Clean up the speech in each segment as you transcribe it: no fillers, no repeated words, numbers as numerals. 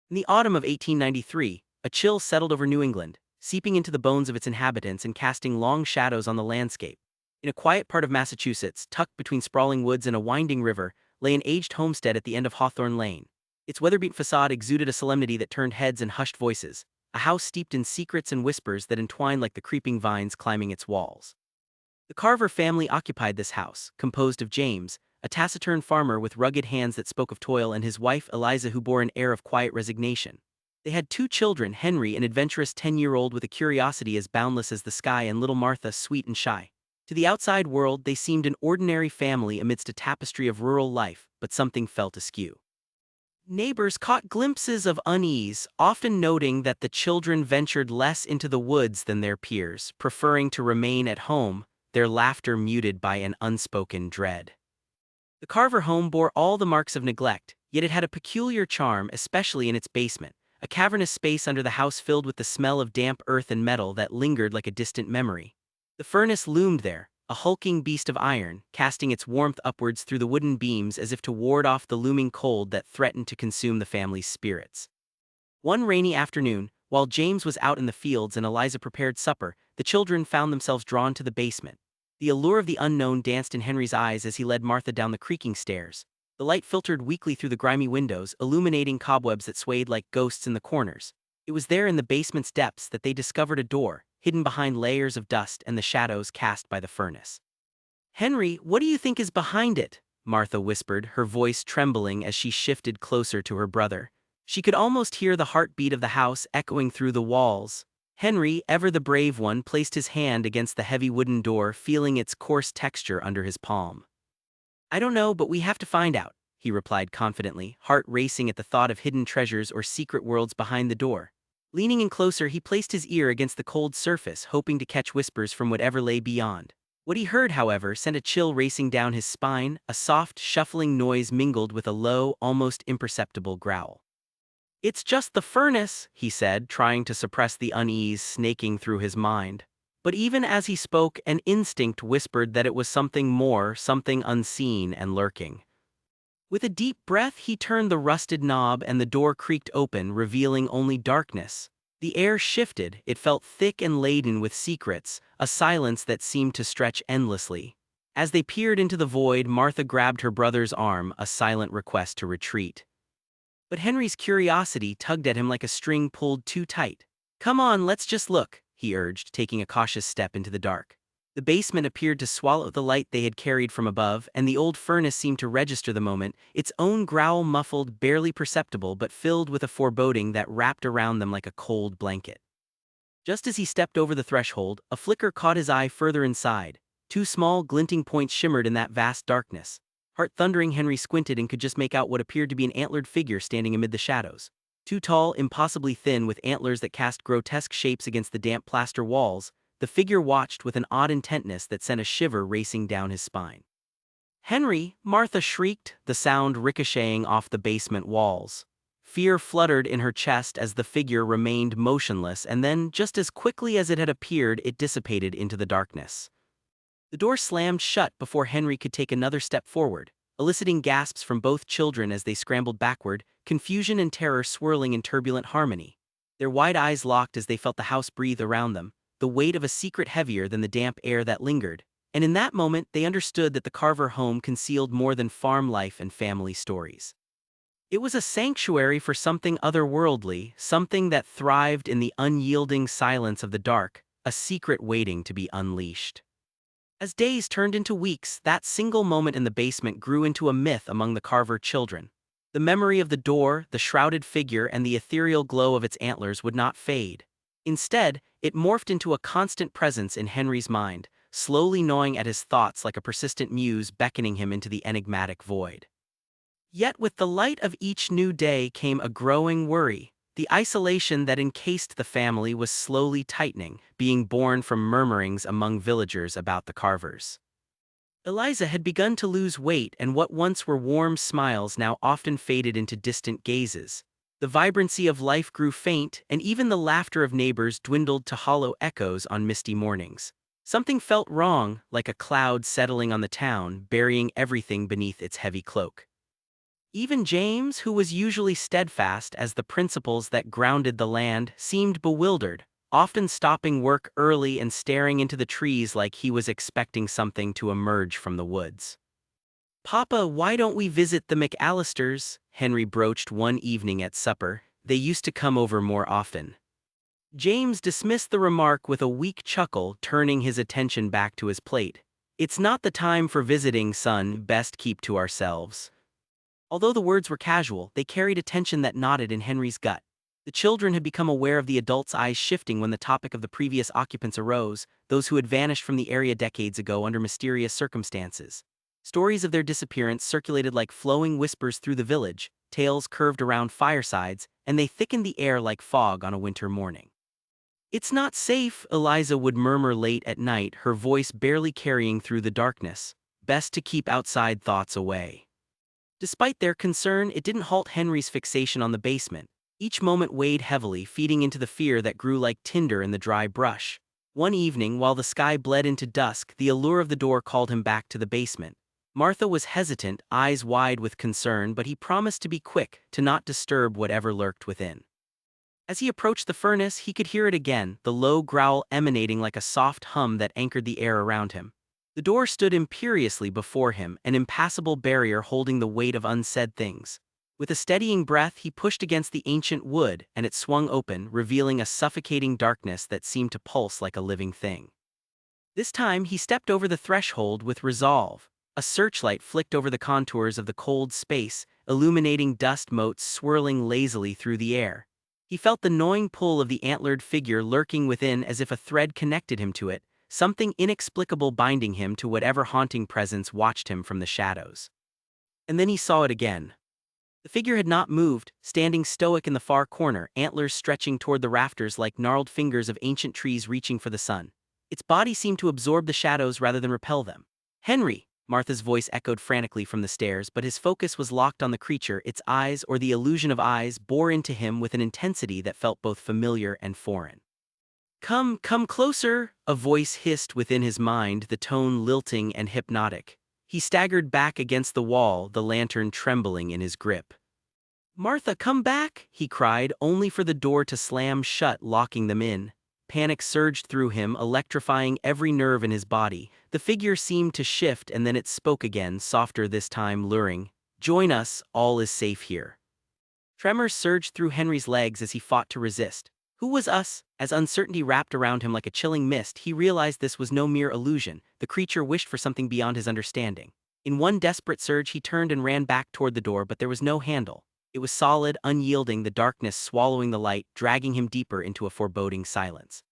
In the autumn of 1893, a chill settled over New England, seeping into the bones of its inhabitants and casting long shadows on the landscape. In a quiet part of Massachusetts, tucked between sprawling woods and a winding river, lay an aged homestead at the end of Hawthorne Lane. Its weather-beaten facade exuded a solemnity that turned heads and hushed voices, a house steeped in secrets and whispers that entwined like the creeping vines climbing its walls. The Carver family occupied this house, composed of James, a taciturn farmer with rugged hands that spoke of toil, and his wife Eliza, who bore an air of quiet resignation. They had two children, Henry, an adventurous 10-year-old with a curiosity as boundless as the sky, and little Martha, sweet and shy. To the outside world, they seemed an ordinary family amidst a tapestry of rural life, but something felt askew. Neighbors caught glimpses of unease, often noting that the children ventured less into the woods than their peers, preferring to remain at home, their laughter muted by an unspoken dread. The Carver home bore all the marks of neglect, yet it had a peculiar charm, especially in its basement, a cavernous space under the house filled with the smell of damp earth and metal that lingered like a distant memory. The furnace loomed there, a hulking beast of iron, casting its warmth upwards through the wooden beams as if to ward off the looming cold that threatened to consume the family's spirits. One rainy afternoon, while James was out in the fields and Eliza prepared supper, the children found themselves drawn to the basement. The allure of the unknown danced in Henry's eyes as he led Martha down the creaking stairs. The light filtered weakly through the grimy windows, illuminating cobwebs that swayed like ghosts in the corners. It was there in the basement's depths that they discovered a door, hidden behind layers of dust and the shadows cast by the furnace. "Henry, what do you think is behind it?" Martha whispered, her voice trembling as she shifted closer to her brother. She could almost hear the heartbeat of the house echoing through the walls. Henry, ever the brave one, placed his hand against the heavy wooden door, feeling its coarse texture under his palm. "I don't know, but we have to find out," he replied confidently, heart racing at the thought of hidden treasures or secret worlds behind the door. Leaning in closer, he placed his ear against the cold surface, hoping to catch whispers from whatever lay beyond. What he heard, however, sent a chill racing down his spine, a soft, shuffling noise mingled with a low, almost imperceptible growl. "It's just the furnace," he said, trying to suppress the unease snaking through his mind. But even as he spoke, an instinct whispered that it was something more, something unseen and lurking. With a deep breath, he turned the rusted knob and the door creaked open, revealing only darkness. The air shifted, it felt thick and laden with secrets, a silence that seemed to stretch endlessly. As they peered into the void, Martha grabbed her brother's arm, a silent request to retreat. But Henry's curiosity tugged at him like a string pulled too tight. "Come on, let's just look," he urged, taking a cautious step into the dark. The basement appeared to swallow the light they had carried from above, and the old furnace seemed to register the moment, its own growl muffled, barely perceptible, but filled with a foreboding that wrapped around them like a cold blanket. Just as he stepped over the threshold, a flicker caught his eye further inside. Two small, glinting points shimmered in that vast darkness. Heart-thundering, Henry squinted and could just make out what appeared to be an antlered figure standing amid the shadows. Too tall, impossibly thin, with antlers that cast grotesque shapes against the damp plaster walls, the figure watched with an odd intentness that sent a shiver racing down his spine. "Henry!" Martha shrieked, the sound ricocheting off the basement walls. Fear fluttered in her chest as the figure remained motionless, and then, just as quickly as it had appeared, it dissipated into the darkness. The door slammed shut before Henry could take another step forward, eliciting gasps from both children as they scrambled backward, confusion and terror swirling in turbulent harmony. Their wide eyes locked as they felt the house breathe around them, the weight of a secret heavier than the damp air that lingered, and in that moment they understood that the Carver home concealed more than farm life and family stories. It was a sanctuary for something otherworldly, something that thrived in the unyielding silence of the dark, a secret waiting to be unleashed. As days turned into weeks, that single moment in the basement grew into a myth among the Carver children. The memory of the door, the shrouded figure, and the ethereal glow of its antlers would not fade. Instead, it morphed into a constant presence in Henry's mind, slowly gnawing at his thoughts like a persistent muse beckoning him into the enigmatic void. Yet with the light of each new day came a growing worry. The isolation that encased the family was slowly tightening, being born from murmurings among villagers about the Carvers. Eliza had begun to lose weight, and what once were warm smiles now often faded into distant gazes. The vibrancy of life grew faint, and even the laughter of neighbors dwindled to hollow echoes on misty mornings. Something felt wrong, like a cloud settling on the town, burying everything beneath its heavy cloak. Even James, who was usually steadfast as the principles that grounded the land, seemed bewildered, often stopping work early and staring into the trees like he was expecting something to emerge from the woods. "Papa, why don't we visit the McAllisters?" Henry broached one evening at supper. "They used to come over more often." James dismissed the remark with a weak chuckle, turning his attention back to his plate. "It's not the time for visiting, son, best keep to ourselves." Although the words were casual, they carried a tension that knotted in Henry's gut. The children had become aware of the adults' eyes shifting when the topic of the previous occupants arose, those who had vanished from the area decades ago under mysterious circumstances. Stories of their disappearance circulated like flowing whispers through the village, tales curved around firesides, and they thickened the air like fog on a winter morning. "It's not safe," Eliza would murmur late at night, her voice barely carrying through the darkness. "Best to keep outside thoughts away." Despite their concern, it didn't halt Henry's fixation on the basement. Each moment weighed heavily, feeding into the fear that grew like tinder in the dry brush. One evening, while the sky bled into dusk, the allure of the door called him back to the basement. Martha was hesitant, eyes wide with concern, but he promised to be quick, to not disturb whatever lurked within. As he approached the furnace, he could hear it again, the low growl emanating like a soft hum that anchored the air around him. The door stood imperiously before him, an impassable barrier holding the weight of unsaid things. With a steadying breath, he pushed against the ancient wood, and it swung open, revealing a suffocating darkness that seemed to pulse like a living thing. This time, he stepped over the threshold with resolve. A searchlight flicked over the contours of the cold space, illuminating dust motes swirling lazily through the air. He felt the gnawing pull of the antlered figure lurking within as if a thread connected him to it, something inexplicable binding him to whatever haunting presence watched him from the shadows. And then he saw it again. The figure had not moved, standing stoic in the far corner, antlers stretching toward the rafters like gnarled fingers of ancient trees reaching for the sun. Its body seemed to absorb the shadows rather than repel them. "Henry!" Martha's voice echoed frantically from the stairs, but his focus was locked on the creature. Its eyes, or the illusion of eyes, bore into him with an intensity that felt both familiar and foreign. Come closer," a voice hissed within his mind, the tone lilting and hypnotic. He staggered back against the wall, the lantern trembling in his grip. "Martha, come back," he cried, only for the door to slam shut, locking them in. Panic surged through him, electrifying every nerve in his body. The figure seemed to shift, and then it spoke again, softer this time, luring. "Join us, all is safe here." Tremors surged through Henry's legs as he fought to resist. Who was us? As uncertainty wrapped around him like a chilling mist, he realized this was no mere illusion. The creature wished for something beyond his understanding. In one desperate surge, he turned and ran back toward the door, but there was no handle. It was solid, unyielding, the darkness swallowing the light, dragging him deeper into a foreboding silence.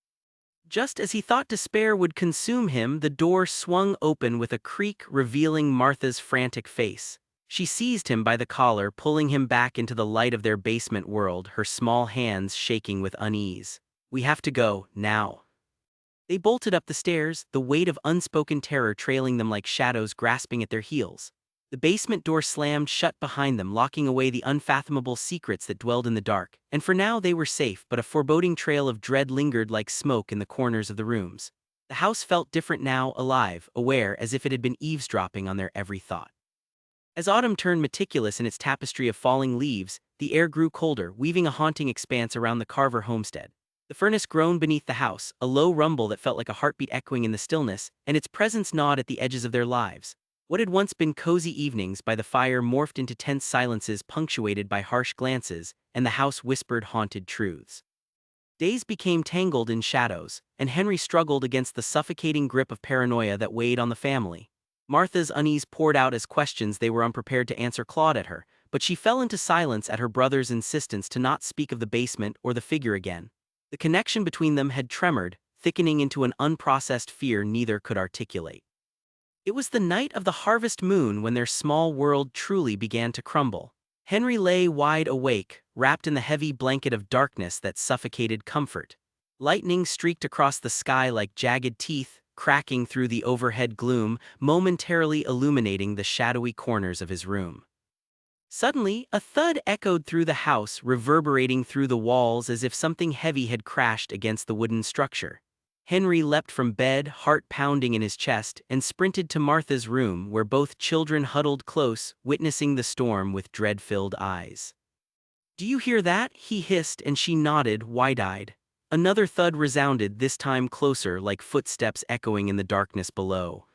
Just as he thought despair would consume him, the door swung open with a creak, revealing Martha's frantic face. She seized him by the collar, pulling him back into the light of their basement world, her small hands shaking with unease. "We have to go, now." They bolted up the stairs, the weight of unspoken terror trailing them like shadows grasping at their heels. The basement door slammed shut behind them, locking away the unfathomable secrets that dwelled in the dark, and for now they were safe, but a foreboding trail of dread lingered like smoke in the corners of the rooms. The house felt different now, alive, aware, as if it had been eavesdropping on their every thought. As autumn turned meticulous in its tapestry of falling leaves, the air grew colder, weaving a haunting expanse around the Carver homestead. The furnace groaned beneath the house, a low rumble that felt like a heartbeat echoing in the stillness, and its presence gnawed at the edges of their lives. What had once been cozy evenings by the fire morphed into tense silences punctuated by harsh glances, and the house whispered haunted truths. Days became tangled in shadows, and Henry struggled against the suffocating grip of paranoia that weighed on the family. Martha's unease poured out as questions they were unprepared to answer clawed at her, but she fell into silence at her brother's insistence to not speak of the basement or the figure again. The connection between them had tremored, thickening into an unprocessed fear neither could articulate. It was the night of the harvest moon when their small world truly began to crumble. Henry lay wide awake, wrapped in the heavy blanket of darkness that suffocated comfort. Lightning streaked across the sky like jagged teeth, cracking through the overhead gloom, momentarily illuminating the shadowy corners of his room. Suddenly, a thud echoed through the house, reverberating through the walls as if something heavy had crashed against the wooden structure. Henry leapt from bed, heart pounding in his chest, and sprinted to Martha's room, where both children huddled close, witnessing the storm with dread-filled eyes. "Do you hear that?" he hissed, and she nodded, wide-eyed. Another thud resounded, this time closer, like footsteps echoing in the darkness below.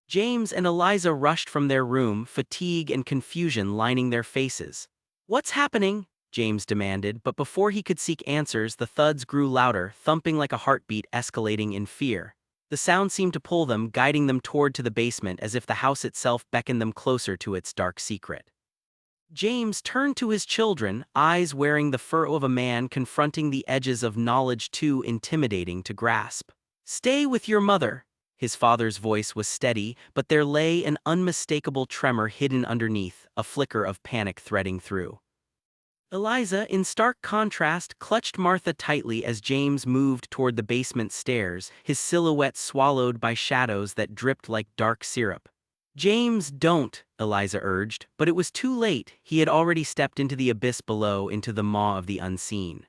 James and Eliza rushed from their room, fatigue and confusion lining their faces. "What's happening?" James demanded, but before he could seek answers, the thuds grew louder, thumping like a heartbeat, escalating in fear. The sound seemed to pull them, guiding them toward to the basement, as if the house itself beckoned them closer to its dark secret. James turned to his children, eyes wearing the furrow of a man confronting the edges of knowledge too intimidating to grasp. "Stay with your mother." His father's voice was steady, but there lay an unmistakable tremor hidden underneath, a flicker of panic threading through. Eliza, in stark contrast, clutched Martha tightly as James moved toward the basement stairs, his silhouette swallowed by shadows that dripped like dark syrup. "James, don't," Eliza urged, but it was too late. He had already stepped into the abyss below, into the maw of the unseen.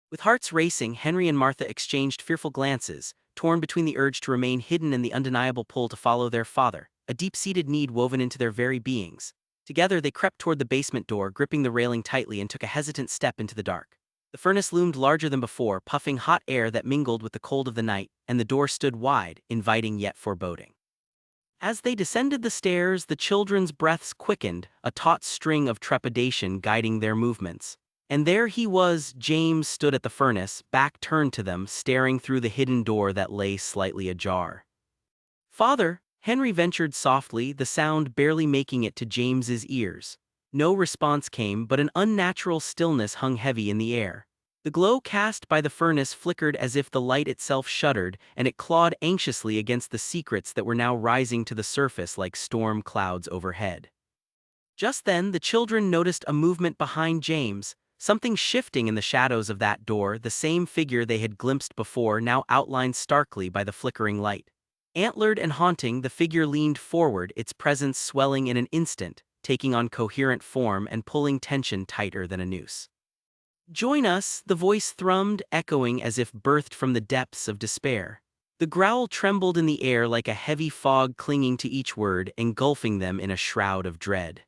With hearts racing, Henry and Martha exchanged fearful glances, torn between the urge to remain hidden and the undeniable pull to follow their father, a deep-seated need woven into their very beings. Together they crept toward the basement door, gripping the railing tightly, and took a hesitant step into the dark. The furnace loomed larger than before, puffing hot air that mingled with the cold of the night, and the door stood wide, inviting yet foreboding. As they descended the stairs, the children's breaths quickened, a taut string of trepidation guiding their movements. And there he was. James stood at the furnace, back turned to them, staring through the hidden door that lay slightly ajar. "Father," Henry ventured softly, the sound barely making it to James's ears. No response came, but an unnatural stillness hung heavy in the air. The glow cast by the furnace flickered as if the light itself shuddered, and it clawed anxiously against the secrets that were now rising to the surface like storm clouds overhead. Just then, the children noticed a movement behind James, something shifting in the shadows of that door, the same figure they had glimpsed before, now outlined starkly by the flickering light. Antlered and haunting, the figure leaned forward, its presence swelling in an instant, taking on coherent form and pulling tension tighter than a noose. "Join us," the voice thrummed, echoing as if birthed from the depths of despair. The growl trembled in the air like a heavy fog clinging to each word, engulfing them in a shroud of dread.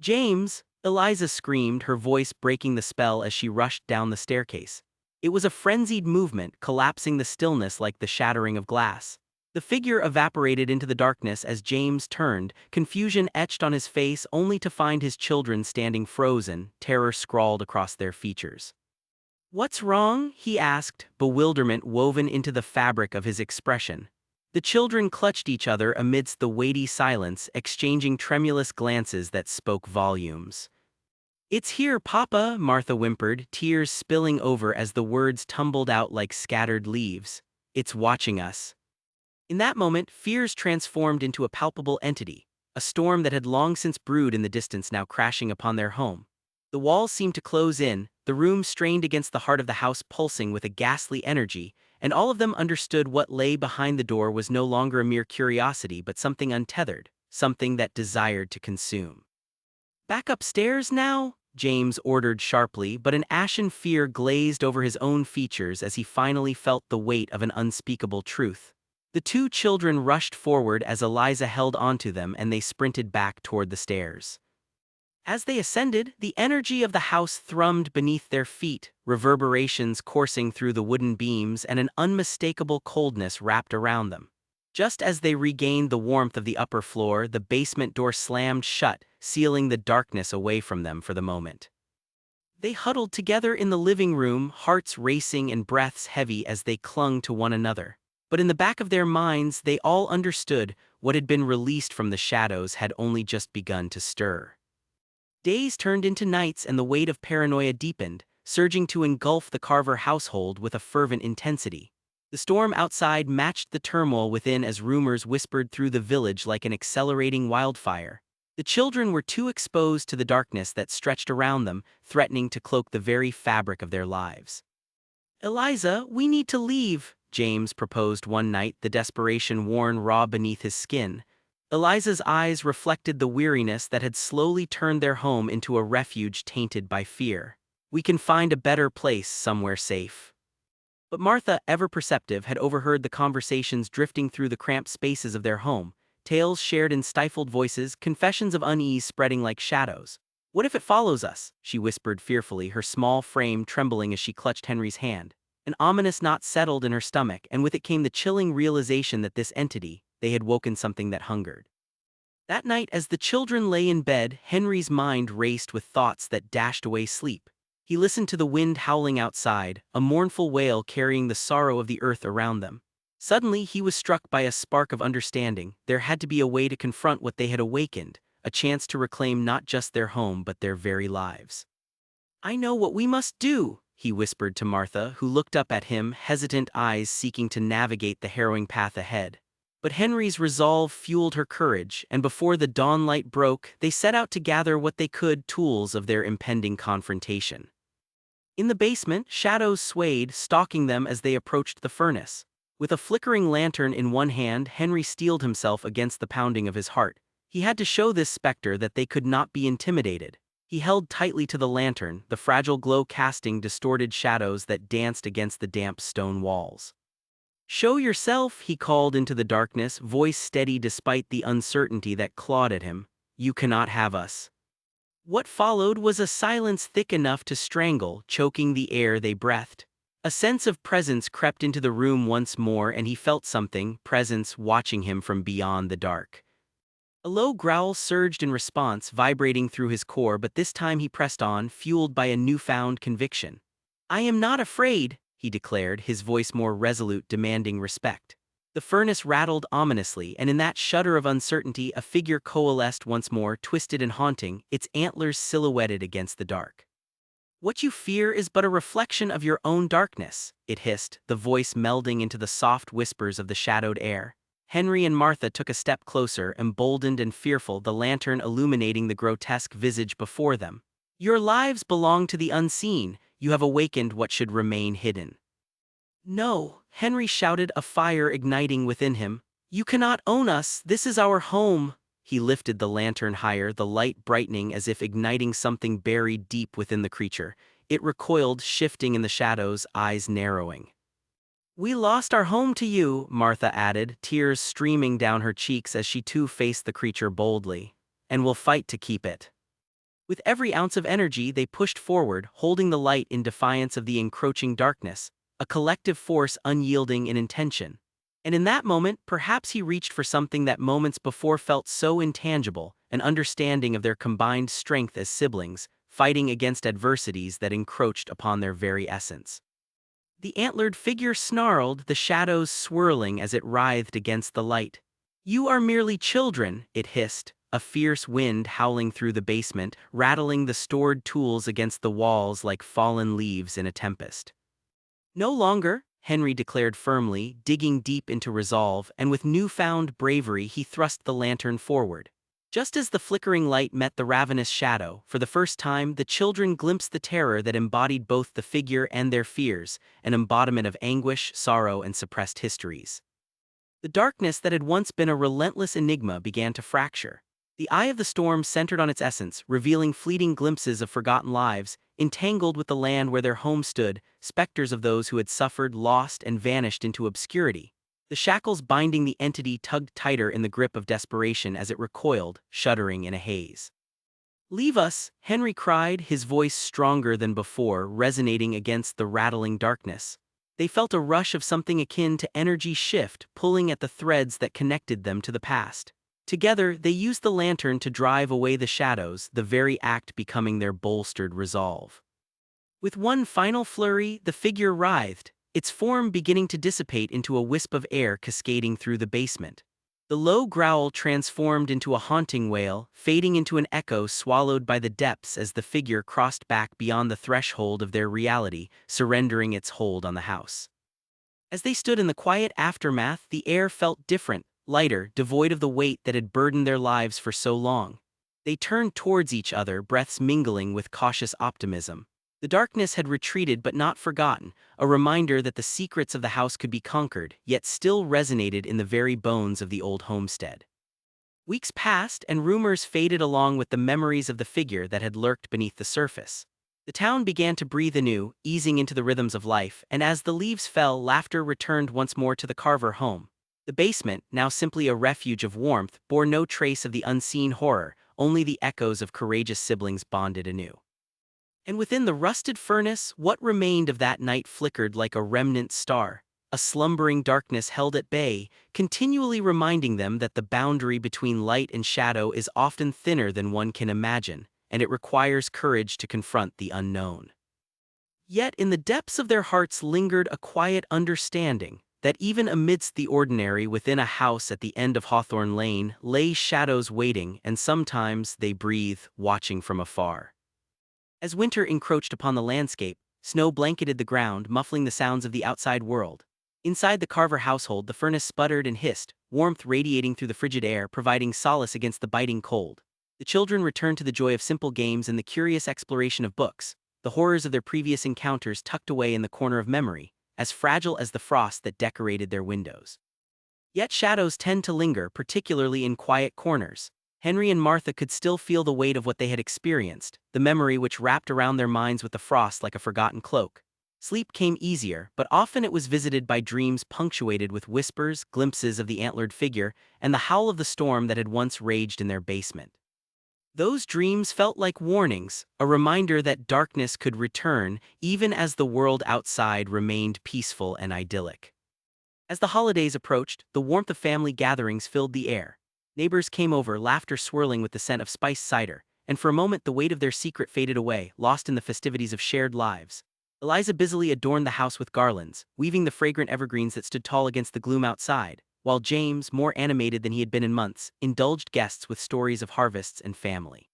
"James!" Eliza screamed, her voice breaking the spell as she rushed down the staircase. It was a frenzied movement, collapsing the stillness like the shattering of glass. The figure evaporated into the darkness as James turned, confusion etched on his face, only to find his children standing frozen, terror scrawled across their features. "What's wrong?" he asked, bewilderment woven into the fabric of his expression. The children clutched each other amidst the weighty silence, exchanging tremulous glances that spoke volumes. "It's here, Papa," Martha whimpered, tears spilling over as the words tumbled out like scattered leaves. "It's watching us." In that moment, fears transformed into a palpable entity, a storm that had long since brewed in the distance now crashing upon their home. The walls seemed to close in, the room strained against the heart of the house, pulsing with a ghastly energy, and all of them understood what lay behind the door was no longer a mere curiosity but something untethered, something that desired to consume. "Back upstairs now?" James ordered sharply, but an ashen fear glazed over his own features as he finally felt the weight of an unspeakable truth. The two children rushed forward as Eliza held onto them, and they sprinted back toward the stairs. As they ascended, the energy of the house thrummed beneath their feet, reverberations coursing through the wooden beams, and an unmistakable coldness wrapped around them. Just as they regained the warmth of the upper floor, the basement door slammed shut, sealing the darkness away from them for the moment. They huddled together in the living room, hearts racing and breaths heavy as they clung to one another. But in the back of their minds, they all understood what had been released from the shadows had only just begun to stir. Days turned into nights, and the weight of paranoia deepened, surging to engulf the Carver household with a fervent intensity. The storm outside matched the turmoil within as rumors whispered through the village like an accelerating wildfire. The children were too exposed to the darkness that stretched around them, threatening to cloak the very fabric of their lives. "Eliza, we need to leave," James proposed one night, the desperation worn raw beneath his skin. Eliza's eyes reflected the weariness that had slowly turned their home into a refuge tainted by fear. "We can find a better place, somewhere safe." But Martha, ever perceptive, had overheard the conversations drifting through the cramped spaces of their home, tales shared in stifled voices, confessions of unease spreading like shadows. "What if it follows us?" she whispered fearfully, her small frame trembling as she clutched Henry's hand. An ominous knot settled in her stomach, and with it came the chilling realization that this entity, they had woken something that hungered. That night, as the children lay in bed, Henry's mind raced with thoughts that dashed away sleep. He listened to the wind howling outside, a mournful wail carrying the sorrow of the earth around them. Suddenly, he was struck by a spark of understanding. There had to be a way to confront what they had awakened, a chance to reclaim not just their home but their very lives. "I know what we must do," he whispered to Martha, who looked up at him, hesitant eyes seeking to navigate the harrowing path ahead. But Henry's resolve fueled her courage, and before the dawnlight broke, they set out to gather what they could, tools of their impending confrontation. In the basement, shadows swayed, stalking them as they approached the furnace. With a flickering lantern in one hand, Henry steeled himself against the pounding of his heart. He had to show this specter that they could not be intimidated. He held tightly to the lantern, the fragile glow casting distorted shadows that danced against the damp stone walls. "Show yourself," he called into the darkness, voice steady despite the uncertainty that clawed at him. "You cannot have us." What followed was a silence thick enough to strangle, choking the air they breathed. A sense of presence crept into the room once more, and he felt something, presence, watching him from beyond the dark. A low growl surged in response, vibrating through his core, but this time he pressed on, fueled by a newfound conviction. "I am not afraid," he declared, his voice more resolute, demanding respect. The furnace rattled ominously, and in that shudder of uncertainty a figure coalesced once more, twisted and haunting, its antlers silhouetted against the dark. "What you fear is but a reflection of your own darkness," it hissed, the voice melding into the soft whispers of the shadowed air. Henry and Martha took a step closer, emboldened and fearful, the lantern illuminating the grotesque visage before them. "Your lives belong to the unseen. You have awakened what should remain hidden." "No," Henry shouted, a fire igniting within him. "You cannot own us. This is our home." He lifted the lantern higher, the light brightening as if igniting something buried deep within the creature. It recoiled, shifting in the shadows, eyes narrowing. "We lost our home to you," Martha added, tears streaming down her cheeks as she too faced the creature boldly. "And will fight to keep it." With every ounce of energy, they pushed forward, holding the light in defiance of the encroaching darkness, a collective force unyielding in intention. And in that moment, perhaps he reached for something that moments before felt so intangible, an understanding of their combined strength as siblings, fighting against adversities that encroached upon their very essence. The antlered figure snarled, the shadows swirling as it writhed against the light. "You are merely children," it hissed, a fierce wind howling through the basement, rattling the stored tools against the walls like fallen leaves in a tempest. "No longer," Henry declared firmly, digging deep into resolve, and with newfound bravery he thrust the lantern forward. Just as the flickering light met the ravenous shadow, for the first time the children glimpsed the terror that embodied both the figure and their fears, an embodiment of anguish, sorrow, and suppressed histories. The darkness that had once been a relentless enigma began to fracture. The eye of the storm centered on its essence, revealing fleeting glimpses of forgotten lives, entangled with the land where their home stood, specters of those who had suffered, lost, and vanished into obscurity. The shackles binding the entity tugged tighter in the grip of desperation as it recoiled, shuddering in a haze. "Leave us," Henry cried, his voice stronger than before, resonating against the rattling darkness. They felt a rush of something akin to energy shift, pulling at the threads that connected them to the past. Together, they used the lantern to drive away the shadows, the very act becoming their bolstered resolve. With one final flurry, the figure writhed, its form beginning to dissipate into a wisp of air cascading through the basement. The low growl transformed into a haunting wail, fading into an echo swallowed by the depths as the figure crossed back beyond the threshold of their reality, surrendering its hold on the house. As they stood in the quiet aftermath, the air felt different, lighter, devoid of the weight that had burdened their lives for so long. They turned towards each other, breaths mingling with cautious optimism. The darkness had retreated but not forgotten, a reminder that the secrets of the house could be conquered, yet still resonated in the very bones of the old homestead. Weeks passed, and rumors faded along with the memories of the figure that had lurked beneath the surface. The town began to breathe anew, easing into the rhythms of life, and as the leaves fell, laughter returned once more to the Carver home. The basement, now simply a refuge of warmth, bore no trace of the unseen horror, only the echoes of courageous siblings bonded anew. And within the rusted furnace, what remained of that night flickered like a remnant star, a slumbering darkness held at bay, continually reminding them that the boundary between light and shadow is often thinner than one can imagine, and it requires courage to confront the unknown. Yet in the depths of their hearts lingered a quiet understanding that even amidst the ordinary within a house at the end of Hawthorne Lane lay shadows waiting, and sometimes they breathe, watching from afar. As winter encroached upon the landscape, snow blanketed the ground, muffling the sounds of the outside world. Inside the Carver household, the furnace sputtered and hissed, warmth radiating through the frigid air, providing solace against the biting cold. The children returned to the joy of simple games and the curious exploration of books, the horrors of their previous encounters tucked away in the corner of memory, as fragile as the frost that decorated their windows. Yet shadows tend to linger, particularly in quiet corners. Henry and Martha could still feel the weight of what they had experienced, the memory which wrapped around their minds with the frost like a forgotten cloak. Sleep came easier, but often it was visited by dreams punctuated with whispers, glimpses of the antlered figure, and the howl of the storm that had once raged in their basement. Those dreams felt like warnings, a reminder that darkness could return even as the world outside remained peaceful and idyllic. As the holidays approached, the warmth of family gatherings filled the air. Neighbors came over, laughter swirling with the scent of spiced cider, and for a moment the weight of their secret faded away, lost in the festivities of shared lives. Eliza busily adorned the house with garlands, weaving the fragrant evergreens that stood tall against the gloom outside, while James, more animated than he had been in months, indulged guests with stories of harvests and family.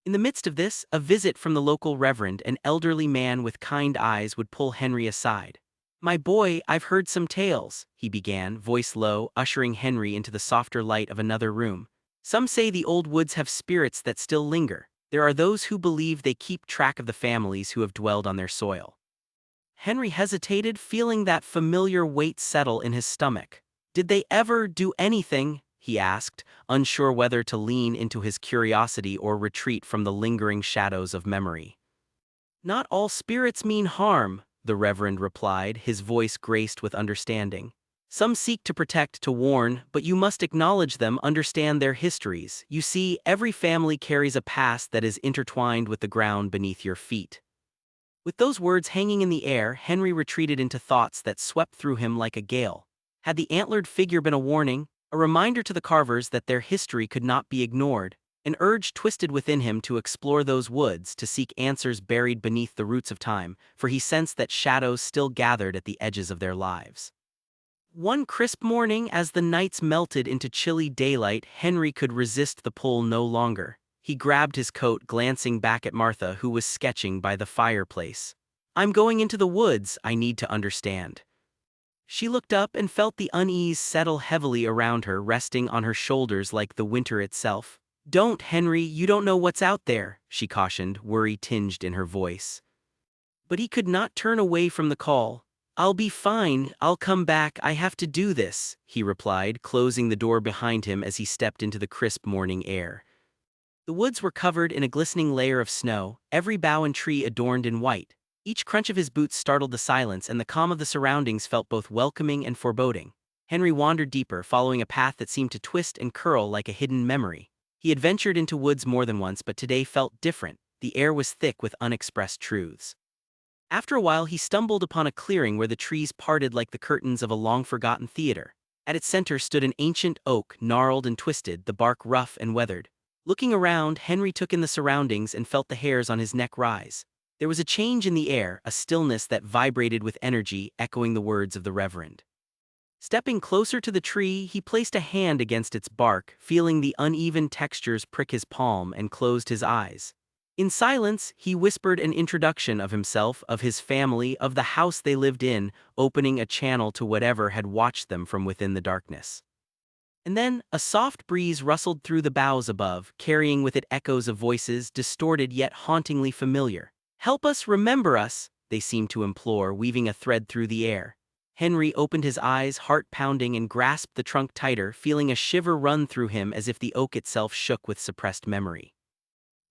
In the midst of this, a visit from the local reverend, an elderly man with kind eyes, would pull Henry aside. "My boy, I've heard some tales," he began, voice low, ushering Henry into the softer light of another room. "Some say the old woods have spirits that still linger. There are those who believe they keep track of the families who have dwelled on their soil." Henry hesitated, feeling that familiar weight settle in his stomach. "Did they ever do anything?" he asked, unsure whether to lean into his curiosity or retreat from the lingering shadows of memory. "Not all spirits mean harm," the Reverend replied, his voice graced with understanding. "Some seek to protect, to warn, but you must acknowledge them, understand their histories. You see, every family carries a past that is intertwined with the ground beneath your feet." With those words hanging in the air, Henry retreated into thoughts that swept through him like a gale. Had the antlered figure been a warning, a reminder to the Carvers that their history could not be ignored? An urge twisted within him to explore those woods, to seek answers buried beneath the roots of time, for he sensed that shadows still gathered at the edges of their lives. One crisp morning, as the nights melted into chilly daylight, Henry could resist the pull no longer. He grabbed his coat, glancing back at Martha, who was sketching by the fireplace. "I'm going into the woods, I need to understand." She looked up and felt the unease settle heavily around her, resting on her shoulders like the winter itself. "Don't, Henry, you don't know what's out there," she cautioned, worry tinged in her voice. But he could not turn away from the call. "I'll be fine, I'll come back, I have to do this," he replied, closing the door behind him as he stepped into the crisp morning air. The woods were covered in a glistening layer of snow, every bough and tree adorned in white. Each crunch of his boots startled the silence, and the calm of the surroundings felt both welcoming and foreboding. Henry wandered deeper, following a path that seemed to twist and curl like a hidden memory. He had ventured into woods more than once, but today felt different. The air was thick with unexpressed truths. After a while, he stumbled upon a clearing where the trees parted like the curtains of a long-forgotten theater. At its center stood an ancient oak, gnarled and twisted, the bark rough and weathered. Looking around, Henry took in the surroundings and felt the hairs on his neck rise. There was a change in the air, a stillness that vibrated with energy, echoing the words of the Reverend. Stepping closer to the tree, he placed a hand against its bark, feeling the uneven textures prick his palm, and closed his eyes. In silence, he whispered an introduction of himself, of his family, of the house they lived in, opening a channel to whatever had watched them from within the darkness. And then, a soft breeze rustled through the boughs above, carrying with it echoes of voices, distorted yet hauntingly familiar. "Help us, remember us," they seemed to implore, weaving a thread through the air. Henry opened his eyes, heart pounding, and grasped the trunk tighter, feeling a shiver run through him as if the oak itself shook with suppressed memory.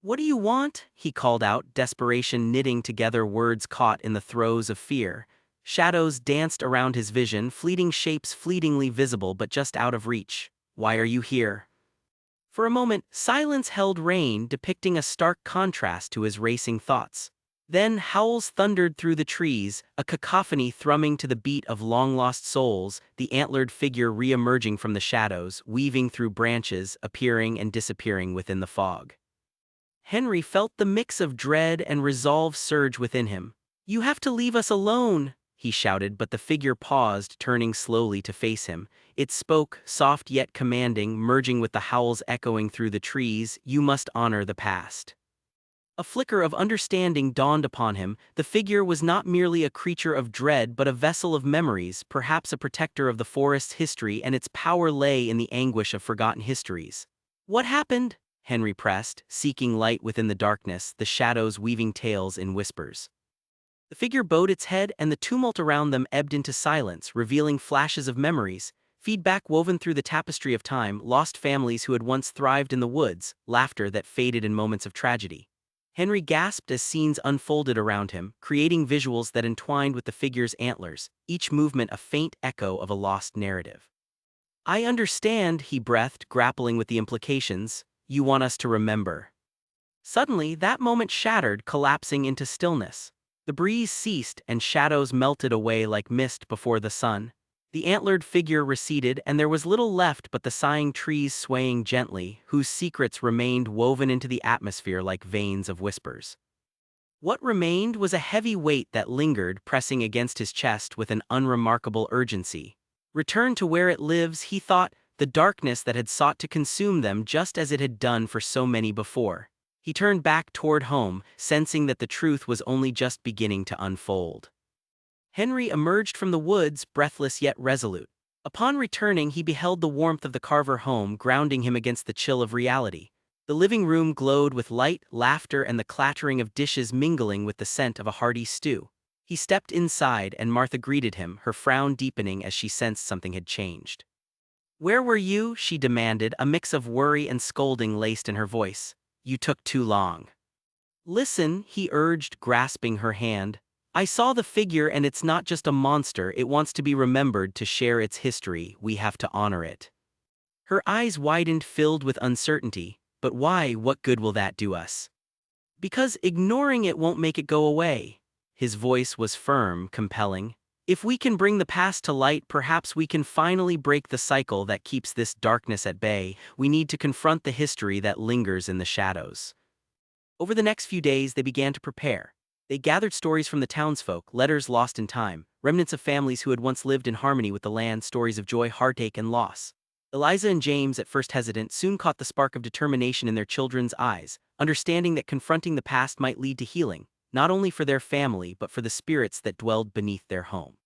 "What do you want?" he called out, desperation knitting together words caught in the throes of fear. Shadows danced around his vision, fleeting shapes fleetingly visible but just out of reach. "Why are you here?" For a moment, silence held reign, depicting a stark contrast to his racing thoughts. Then howls thundered through the trees, a cacophony thrumming to the beat of long-lost souls, the antlered figure re-emerging from the shadows, weaving through branches, appearing and disappearing within the fog. Henry felt the mix of dread and resolve surge within him. "You have to leave us alone," he shouted, but the figure paused, turning slowly to face him. It spoke, soft yet commanding, merging with the howls echoing through the trees. "You must honor the past." A flicker of understanding dawned upon him. The figure was not merely a creature of dread but a vessel of memories, perhaps a protector of the forest's history, and its power lay in the anguish of forgotten histories. "What happened?" Henry pressed, seeking light within the darkness, the shadows weaving tales in whispers. The figure bowed its head, and the tumult around them ebbed into silence, revealing flashes of memories, feedback woven through the tapestry of time, lost families who had once thrived in the woods, laughter that faded in moments of tragedy. Henry gasped as scenes unfolded around him, creating visuals that entwined with the figure's antlers, each movement a faint echo of a lost narrative. "I understand," he breathed, grappling with the implications. "You want us to remember." Suddenly, that moment shattered, collapsing into stillness. The breeze ceased, and shadows melted away like mist before the sun. The antlered figure receded, and there was little left but the sighing trees swaying gently, whose secrets remained woven into the atmosphere like veins of whispers. What remained was a heavy weight that lingered, pressing against his chest with an unremarkable urgency. Return to where it lives, he thought, the darkness that had sought to consume them just as it had done for so many before. He turned back toward home, sensing that the truth was only just beginning to unfold. Henry emerged from the woods, breathless yet resolute. Upon returning, he beheld the warmth of the Carver home grounding him against the chill of reality. The living room glowed with light, laughter, and the clattering of dishes mingling with the scent of a hearty stew. He stepped inside, and Martha greeted him, her frown deepening as she sensed something had changed. "Where were you?" she demanded, a mix of worry and scolding laced in her voice. "You took too long." "Listen," he urged, grasping her hand. "I saw the figure, and it's not just a monster. It wants to be remembered, to share its history. We have to honor it." Her eyes widened, filled with uncertainty. "But why? What good will that do us?" "Because ignoring it won't make it go away." His voice was firm, compelling. "If we can bring the past to light, perhaps we can finally break the cycle that keeps this darkness at bay. We need to confront the history that lingers in the shadows." Over the next few days, they began to prepare. They gathered stories from the townsfolk, letters lost in time, remnants of families who had once lived in harmony with the land, stories of joy, heartache, and loss. Eliza and James, at first hesitant, soon caught the spark of determination in their children's eyes, understanding that confronting the past might lead to healing, not only for their family but for the spirits that dwelled beneath their home.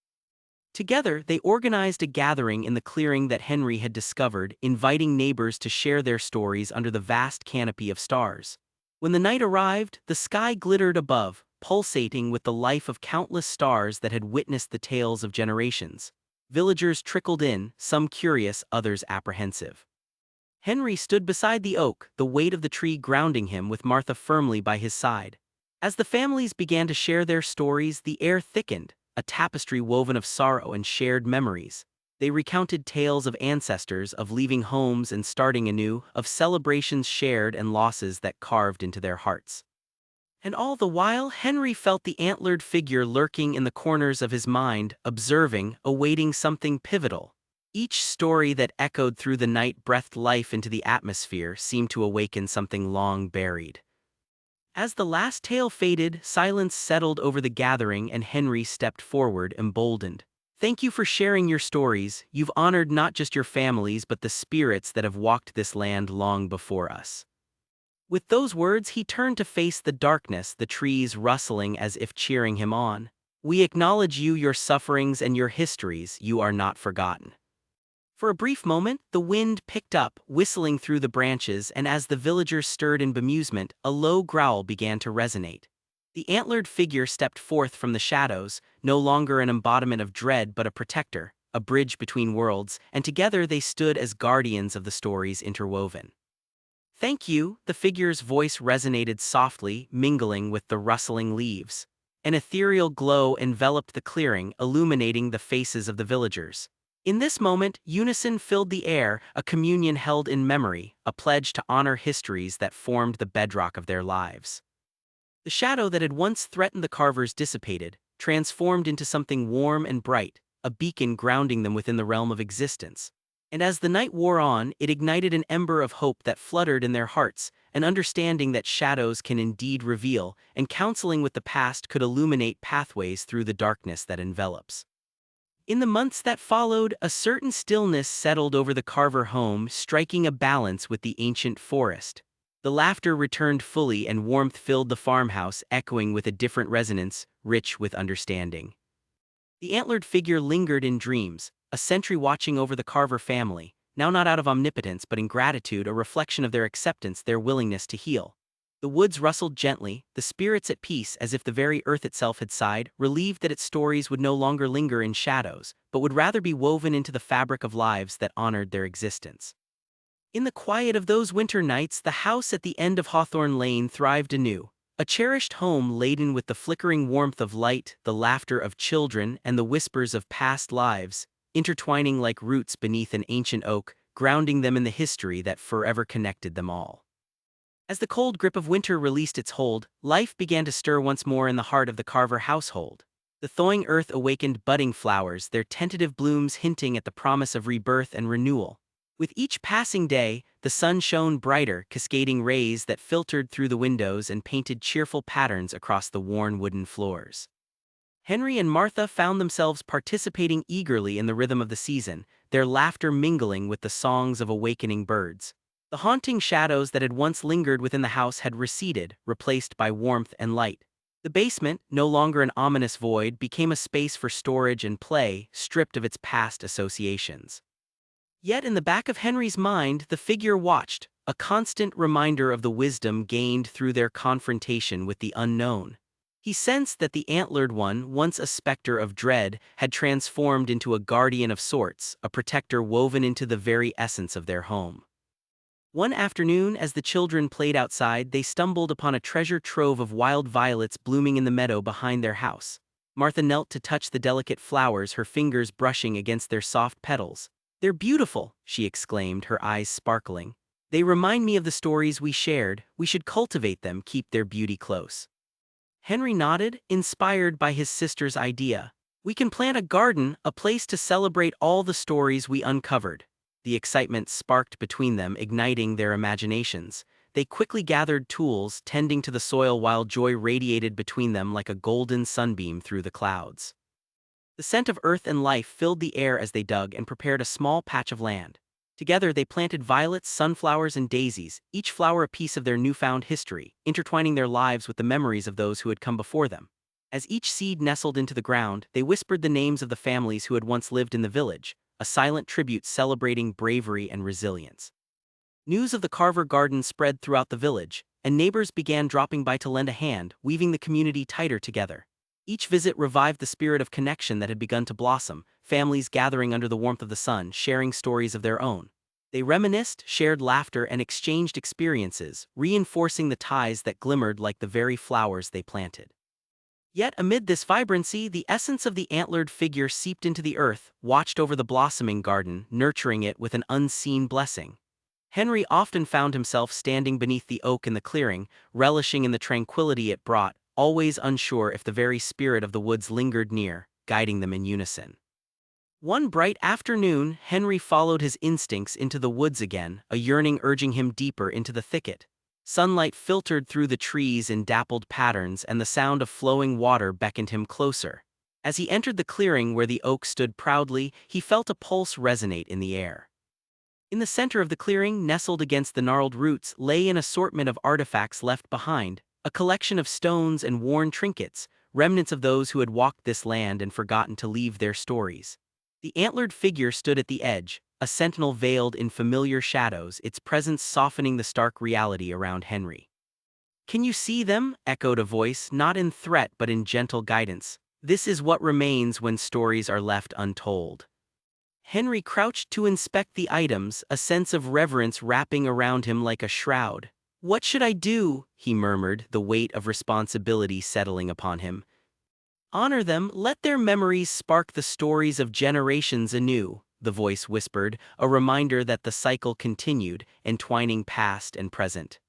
Together, they organized a gathering in the clearing that Henry had discovered, inviting neighbors to share their stories under the vast canopy of stars. When the night arrived, the sky glittered above, pulsating with the life of countless stars that had witnessed the tales of generations. Villagers trickled in, some curious, others apprehensive. Henry stood beside the oak, the weight of the tree grounding him, with Martha firmly by his side. As the families began to share their stories, the air thickened, a tapestry woven of sorrow and shared memories. They recounted tales of ancestors, of leaving homes and starting anew, of celebrations shared and losses that carved into their hearts. And all the while, Henry felt the antlered figure lurking in the corners of his mind, observing, awaiting something pivotal. Each story that echoed through the night breathed life into the atmosphere, seemed to awaken something long buried. As the last tale faded, silence settled over the gathering, and Henry stepped forward, emboldened. "Thank you for sharing your stories. You've honored not just your families but the spirits that have walked this land long before us." With those words, he turned to face the darkness, the trees rustling as if cheering him on. "We acknowledge you, your sufferings, and your histories. You are not forgotten." For a brief moment, the wind picked up, whistling through the branches, and as the villagers stirred in bemusement, a low growl began to resonate. The antlered figure stepped forth from the shadows, no longer an embodiment of dread but a protector, a bridge between worlds, and together they stood as guardians of the stories interwoven. Thank you, the figure's voice resonated softly, mingling with the rustling leaves. An ethereal glow enveloped the clearing, illuminating the faces of the villagers. In this moment, unison filled the air, a communion held in memory, a pledge to honor histories that formed the bedrock of their lives. The shadow that had once threatened the carvers dissipated, transformed into something warm and bright, a beacon grounding them within the realm of existence. And as the night wore on, it ignited an ember of hope that fluttered in their hearts, an understanding that shadows can indeed reveal, and counseling with the past could illuminate pathways through the darkness that envelops. In the months that followed, a certain stillness settled over the Carver home, striking a balance with the ancient forest. The laughter returned fully and warmth filled the farmhouse, echoing with a different resonance, rich with understanding. The antlered figure lingered in dreams, a sentry watching over the Carver family, now not out of omnipotence but in gratitude, a reflection of their acceptance, their willingness to heal. The woods rustled gently, the spirits at peace as if the very earth itself had sighed, relieved that its stories would no longer linger in shadows, but would rather be woven into the fabric of lives that honored their existence. In the quiet of those winter nights, the house at the end of Hawthorne Lane thrived anew, a cherished home laden with the flickering warmth of light, the laughter of children, and the whispers of past lives, intertwining like roots beneath an ancient oak, grounding them in the history that forever connected them all. As the cold grip of winter released its hold, life began to stir once more in the heart of the Carver household. The thawing earth awakened budding flowers, their tentative blooms hinting at the promise of rebirth and renewal. With each passing day, the sun shone brighter, cascading rays that filtered through the windows and painted cheerful patterns across the worn wooden floors. Henry and Martha found themselves participating eagerly in the rhythm of the season, their laughter mingling with the songs of awakening birds. The haunting shadows that had once lingered within the house had receded, replaced by warmth and light. The basement, no longer an ominous void, became a space for storage and play, stripped of its past associations. Yet in the back of Henry's mind, the figure watched, a constant reminder of the wisdom gained through their confrontation with the unknown. He sensed that the antlered one, once a specter of dread, had transformed into a guardian of sorts, a protector woven into the very essence of their home. One afternoon, as the children played outside, they stumbled upon a treasure trove of wild violets blooming in the meadow behind their house. Martha knelt to touch the delicate flowers, her fingers brushing against their soft petals. "They're beautiful," she exclaimed, her eyes sparkling. "They remind me of the stories we shared. We should cultivate them, keep their beauty close." Henry nodded, inspired by his sister's idea. "We can plant a garden, a place to celebrate all the stories we uncovered." The excitement sparked between them, igniting their imaginations. They quickly gathered tools, tending to the soil while joy radiated between them like a golden sunbeam through the clouds. The scent of earth and life filled the air as they dug and prepared a small patch of land. Together they planted violets, sunflowers, and daisies, each flower a piece of their newfound history, intertwining their lives with the memories of those who had come before them. As each seed nestled into the ground, they whispered the names of the families who had once lived in the village, a silent tribute celebrating bravery and resilience. News of the Carver Garden spread throughout the village, and neighbors began dropping by to lend a hand, weaving the community tighter together. Each visit revived the spirit of connection that had begun to blossom, families gathering under the warmth of the sun, sharing stories of their own. They reminisced, shared laughter, and exchanged experiences, reinforcing the ties that glimmered like the very flowers they planted. Yet amid this vibrancy, the essence of the antlered figure seeped into the earth, watched over the blossoming garden, nurturing it with an unseen blessing. Henry often found himself standing beneath the oak in the clearing, relishing in the tranquility it brought, always unsure if the very spirit of the woods lingered near, guiding them in unison. One bright afternoon, Henry followed his instincts into the woods again, a yearning urging him deeper into the thicket. Sunlight filtered through the trees in dappled patterns, and the sound of flowing water beckoned him closer. As he entered the clearing where the oak stood proudly, he felt a pulse resonate in the air. In the center of the clearing, nestled against the gnarled roots, lay an assortment of artifacts left behind, a collection of stones and worn trinkets, remnants of those who had walked this land and forgotten to leave their stories. The antlered figure stood at the edge, a sentinel veiled in familiar shadows, its presence softening the stark reality around Henry. "Can you see them?" echoed a voice, not in threat but in gentle guidance. "This is what remains when stories are left untold." Henry crouched to inspect the items, a sense of reverence wrapping around him like a shroud. "What should I do?" he murmured, the weight of responsibility settling upon him. "Honor them, let their memories spark the stories of generations anew," the voice whispered, a reminder that the cycle continued, entwining past and present.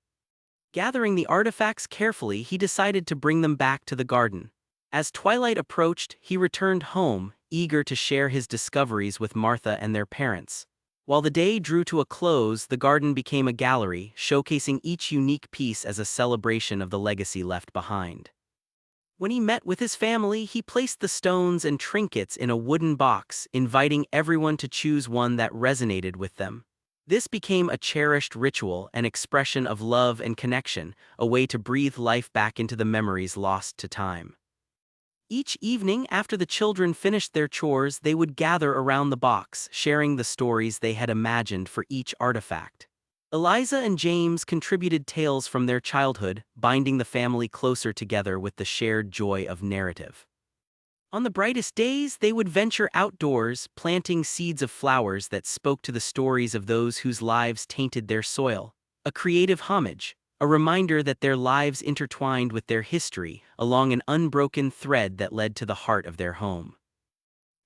Gathering the artifacts carefully, he decided to bring them back to the garden. As twilight approached, he returned home, eager to share his discoveries with Martha and their parents. While the day drew to a close, the garden became a gallery, showcasing each unique piece as a celebration of the legacy left behind. When he met with his family, he placed the stones and trinkets in a wooden box, inviting everyone to choose one that resonated with them. This became a cherished ritual, an expression of love and connection, a way to breathe life back into the memories lost to time. Each evening, after the children finished their chores, they would gather around the box, sharing the stories they had imagined for each artifact. Eliza and James contributed tales from their childhood, binding the family closer together with the shared joy of narrative. On the brightest days, they would venture outdoors, planting seeds of flowers that spoke to the stories of those whose lives tainted their soil. A creative homage, a reminder that their lives intertwined with their history along an unbroken thread that led to the heart of their home.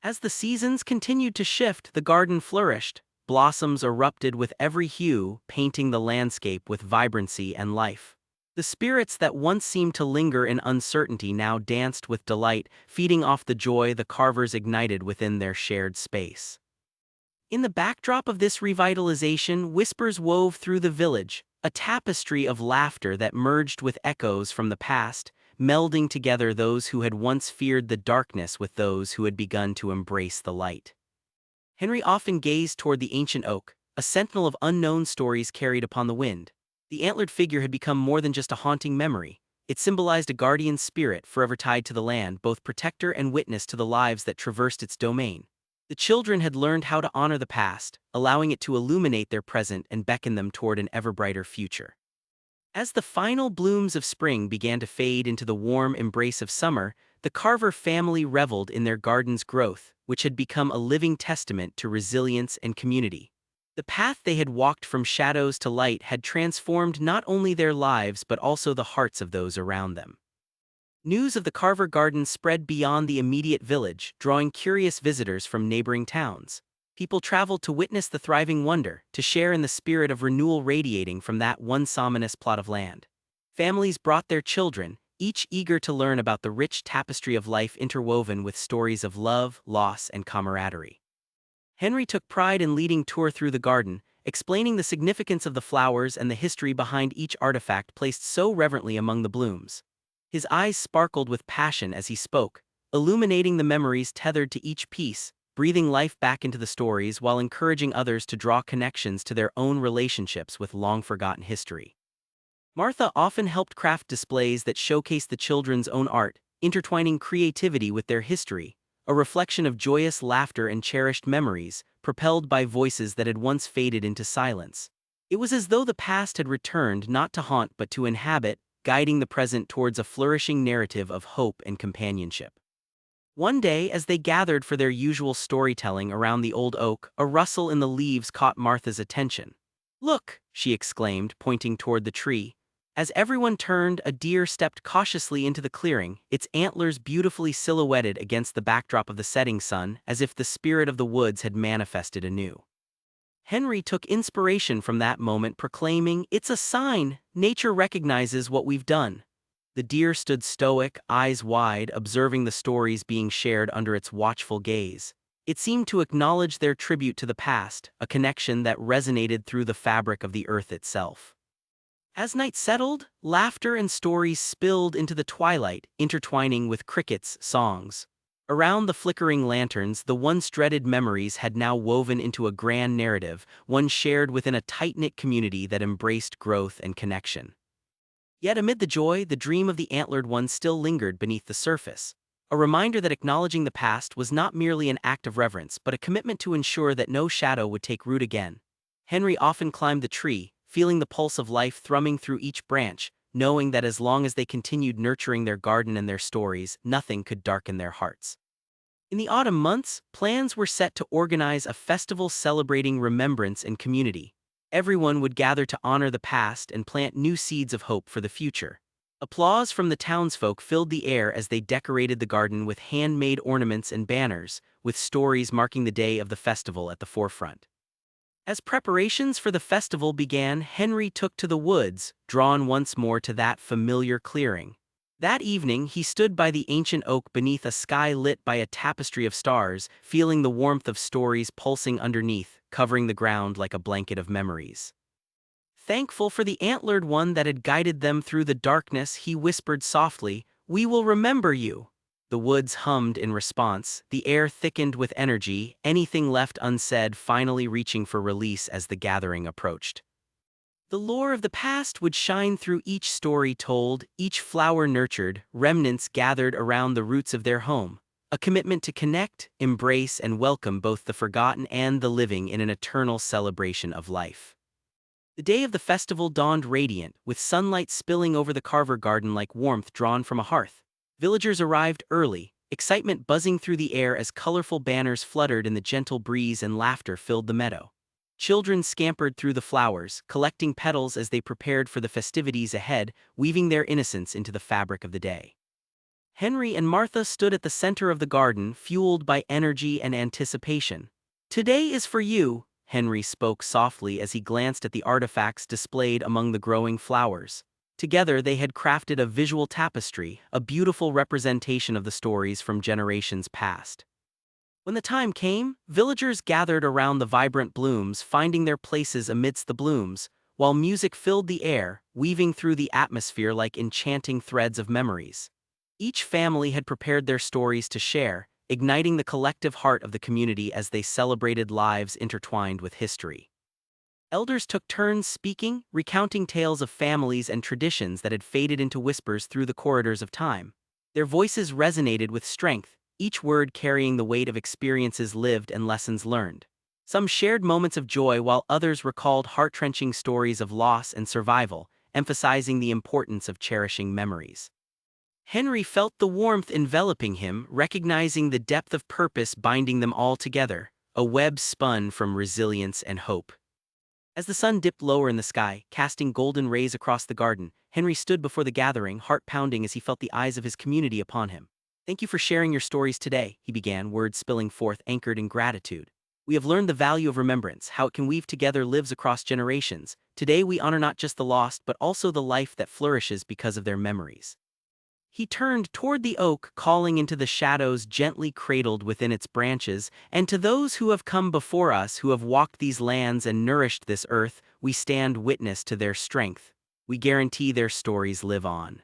As the seasons continued to shift, the garden flourished. Blossoms erupted with every hue, painting the landscape with vibrancy and life. The spirits that once seemed to linger in uncertainty now danced with delight, feeding off the joy the carvers ignited within their shared space. In the backdrop of this revitalization, whispers wove through the village, a tapestry of laughter that merged with echoes from the past, melding together those who had once feared the darkness with those who had begun to embrace the light. Henry often gazed toward the ancient oak, a sentinel of unknown stories carried upon the wind. The antlered figure had become more than just a haunting memory. It symbolized a guardian spirit forever tied to the land, both protector and witness to the lives that traversed its domain. The children had learned how to honor the past, allowing it to illuminate their present and beckon them toward an ever brighter future. As the final blooms of spring began to fade into the warm embrace of summer, the Carver family reveled in their garden's growth, which had become a living testament to resilience and community. The path they had walked from shadows to light had transformed not only their lives but also the hearts of those around them. News of the Carver Garden spread beyond the immediate village, drawing curious visitors from neighboring towns. People traveled to witness the thriving wonder, to share in the spirit of renewal radiating from that once ominous plot of land. Families brought their children, each eager to learn about the rich tapestry of life interwoven with stories of love, loss, and camaraderie. Henry took pride in leading tour through the garden, explaining the significance of the flowers and the history behind each artifact placed so reverently among the blooms. His eyes sparkled with passion as he spoke, illuminating the memories tethered to each piece, breathing life back into the stories while encouraging others to draw connections to their own relationships with long-forgotten history. Martha often helped craft displays that showcased the children's own art, intertwining creativity with their history, a reflection of joyous laughter and cherished memories, propelled by voices that had once faded into silence. It was as though the past had returned not to haunt but to inhabit, guiding the present towards a flourishing narrative of hope and companionship. One day, as they gathered for their usual storytelling around the old oak, a rustle in the leaves caught Martha's attention. "Look!" she exclaimed, pointing toward the tree. As everyone turned, a deer stepped cautiously into the clearing, its antlers beautifully silhouetted against the backdrop of the setting sun, as if the spirit of the woods had manifested anew. Henry took inspiration from that moment, proclaiming, "It's a sign! Nature recognizes what we've done." The deer stood stoic, eyes wide, observing the stories being shared under its watchful gaze. It seemed to acknowledge their tribute to the past, a connection that resonated through the fabric of the earth itself. As night settled, laughter and stories spilled into the twilight, intertwining with crickets' songs. Around the flickering lanterns, the once dreaded memories had now woven into a grand narrative, one shared within a tight-knit community that embraced growth and connection. Yet amid the joy, the dream of the antlered one still lingered beneath the surface, a reminder that acknowledging the past was not merely an act of reverence but a commitment to ensure that no shadow would take root again. Henry often climbed the tree, feeling the pulse of life thrumming through each branch, knowing that as long as they continued nurturing their garden and their stories, nothing could darken their hearts. In the autumn months, plans were set to organize a festival celebrating remembrance and community. Everyone would gather to honor the past and plant new seeds of hope for the future. Applause from the townsfolk filled the air as they decorated the garden with handmade ornaments and banners, with stories marking the day of the festival at the forefront. As preparations for the festival began, Henry took to the woods, drawn once more to that familiar clearing. That evening, he stood by the ancient oak beneath a sky lit by a tapestry of stars, feeling the warmth of stories pulsing underneath, covering the ground like a blanket of memories. Thankful for the antlered one that had guided them through the darkness, he whispered softly, "We will remember you." The woods hummed in response, the air thickened with energy, anything left unsaid finally reaching for release as the gathering approached. The lore of the past would shine through each story told, each flower nurtured, remnants gathered around the roots of their home. A commitment to connect, embrace, and welcome both the forgotten and the living in an eternal celebration of life. The day of the festival dawned radiant, with sunlight spilling over the Carver garden like warmth drawn from a hearth. Villagers arrived early, excitement buzzing through the air as colorful banners fluttered in the gentle breeze and laughter filled the meadow. Children scampered through the flowers, collecting petals as they prepared for the festivities ahead, weaving their innocence into the fabric of the day. Henry and Martha stood at the center of the garden, fueled by energy and anticipation. "Today is for you," Henry spoke softly as he glanced at the artifacts displayed among the growing flowers. Together they had crafted a visual tapestry, a beautiful representation of the stories from generations past. When the time came, villagers gathered around the vibrant blooms, finding their places amidst the blooms, while music filled the air, weaving through the atmosphere like enchanting threads of memories. Each family had prepared their stories to share, igniting the collective heart of the community as they celebrated lives intertwined with history. Elders took turns speaking, recounting tales of families and traditions that had faded into whispers through the corridors of time. Their voices resonated with strength, each word carrying the weight of experiences lived and lessons learned. Some shared moments of joy while others recalled heart-wrenching stories of loss and survival, emphasizing the importance of cherishing memories. Henry felt the warmth enveloping him, recognizing the depth of purpose binding them all together, a web spun from resilience and hope. As the sun dipped lower in the sky, casting golden rays across the garden, Henry stood before the gathering, heart pounding as he felt the eyes of his community upon him. "Thank you for sharing your stories today," he began, words spilling forth anchored in gratitude. "We have learned the value of remembrance, how it can weave together lives across generations. Today we honor not just the lost but also the life that flourishes because of their memories." He turned toward the oak, calling into the shadows gently cradled within its branches, "And to those who have come before us, who have walked these lands and nourished this earth, we stand witness to their strength. We guarantee their stories live on."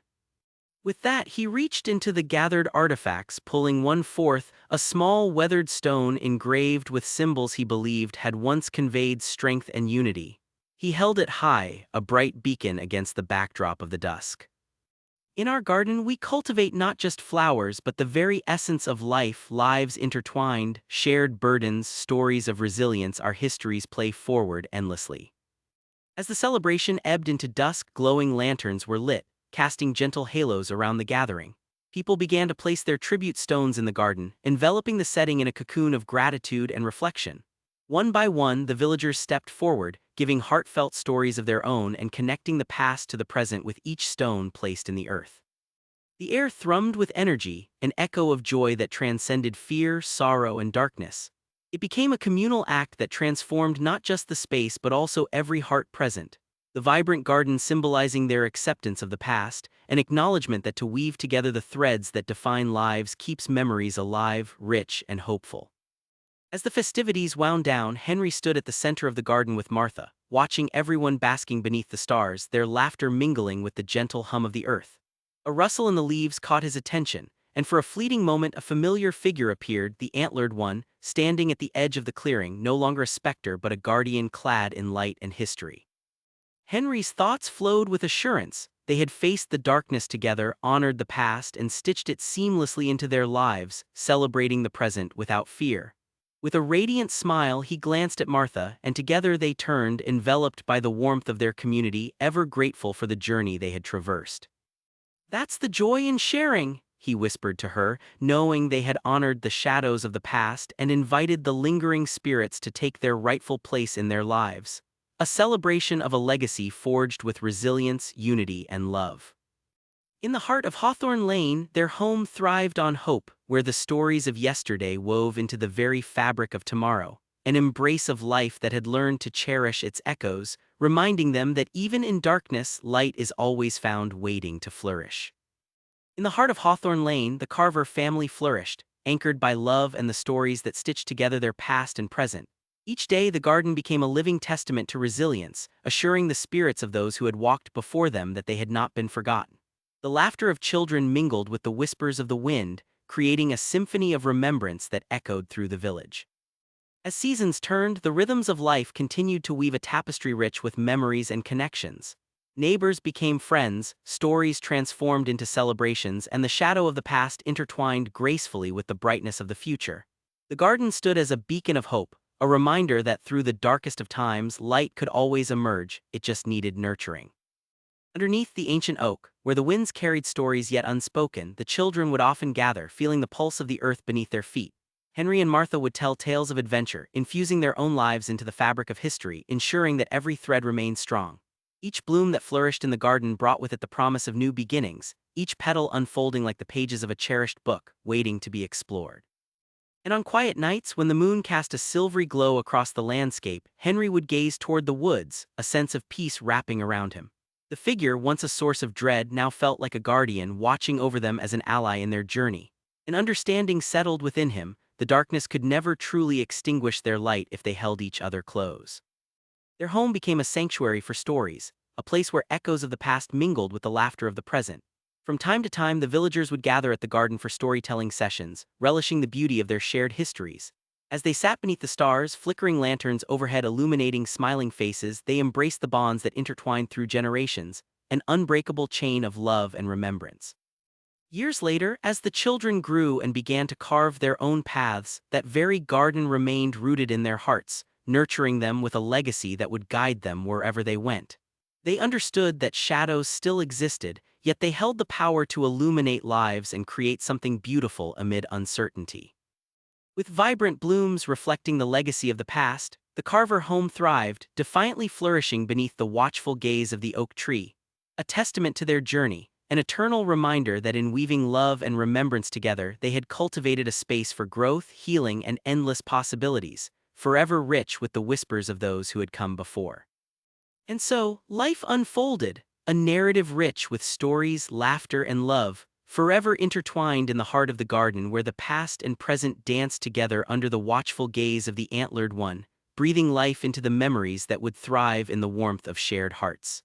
With that, he reached into the gathered artifacts, pulling one forth, a small weathered stone engraved with symbols he believed had once conveyed strength and unity. He held it high, a bright beacon against the backdrop of the dusk. "In our garden, we cultivate not just flowers but the very essence of life, lives intertwined, shared burdens, stories of resilience, our histories play forward endlessly." As the celebration ebbed into dusk, glowing lanterns were lit, casting gentle halos around the gathering. People began to place their tribute stones in the garden, enveloping the setting in a cocoon of gratitude and reflection. One by one, the villagers stepped forward, giving heartfelt stories of their own and connecting the past to the present with each stone placed in the earth. The air thrummed with energy, an echo of joy that transcended fear, sorrow, and darkness. It became a communal act that transformed not just the space but also every heart present. The vibrant garden symbolizing their acceptance of the past, an acknowledgement that to weave together the threads that define lives keeps memories alive, rich, and hopeful. As the festivities wound down, Henry stood at the center of the garden with Martha, watching everyone basking beneath the stars, their laughter mingling with the gentle hum of the earth. A rustle in the leaves caught his attention, and for a fleeting moment a familiar figure appeared, the antlered one, standing at the edge of the clearing, no longer a specter but a guardian clad in light and history. Henry's thoughts flowed with assurance. They had faced the darkness together, honored the past, and stitched it seamlessly into their lives, celebrating the present without fear. With a radiant smile, he glanced at Martha, and together they turned, enveloped by the warmth of their community, ever grateful for the journey they had traversed. "That's the joy in sharing," he whispered to her, knowing they had honored the shadows of the past and invited the lingering spirits to take their rightful place in their lives. A celebration of a legacy forged with resilience, unity, and love. In the heart of Hawthorne Lane, their home thrived on hope, where the stories of yesterday wove into the very fabric of tomorrow, an embrace of life that had learned to cherish its echoes, reminding them that even in darkness, light is always found waiting to flourish. In the heart of Hawthorne Lane, the Carver family flourished, anchored by love and the stories that stitched together their past and present. Each day, the garden became a living testament to resilience, assuring the spirits of those who had walked before them that they had not been forgotten. The laughter of children mingled with the whispers of the wind, creating a symphony of remembrance that echoed through the village. As seasons turned, the rhythms of life continued to weave a tapestry rich with memories and connections. Neighbors became friends, stories transformed into celebrations, and the shadow of the past intertwined gracefully with the brightness of the future. The garden stood as a beacon of hope, a reminder that through the darkest of times, light could always emerge, it just needed nurturing. Underneath the ancient oak, where the winds carried stories yet unspoken, the children would often gather, feeling the pulse of the earth beneath their feet. Henry and Martha would tell tales of adventure, infusing their own lives into the fabric of history, ensuring that every thread remained strong. Each bloom that flourished in the garden brought with it the promise of new beginnings, each petal unfolding like the pages of a cherished book, waiting to be explored. And on quiet nights, when the moon cast a silvery glow across the landscape, Henry would gaze toward the woods, a sense of peace wrapping around him. The figure, once a source of dread, now felt like a guardian, watching over them as an ally in their journey. An understanding settled within him. The darkness could never truly extinguish their light if they held each other close. Their home became a sanctuary for stories, a place where echoes of the past mingled with the laughter of the present. From time to time, the villagers would gather at the garden for storytelling sessions, relishing the beauty of their shared histories. As they sat beneath the stars, flickering lanterns overhead illuminating smiling faces, they embraced the bonds that intertwined through generations, an unbreakable chain of love and remembrance. Years later, as the children grew and began to carve their own paths, that very garden remained rooted in their hearts, nurturing them with a legacy that would guide them wherever they went. They understood that shadows still existed, yet they held the power to illuminate lives and create something beautiful amid uncertainty. With vibrant blooms reflecting the legacy of the past, the Carver home thrived, defiantly flourishing beneath the watchful gaze of the oak tree, a testament to their journey. An eternal reminder that in weaving love and remembrance together, they had cultivated a space for growth, healing, and endless possibilities, forever rich with the whispers of those who had come before. And so, life unfolded, a narrative rich with stories, laughter, and love, forever intertwined in the heart of the garden where the past and present danced together under the watchful gaze of the Antlered One, breathing life into the memories that would thrive in the warmth of shared hearts.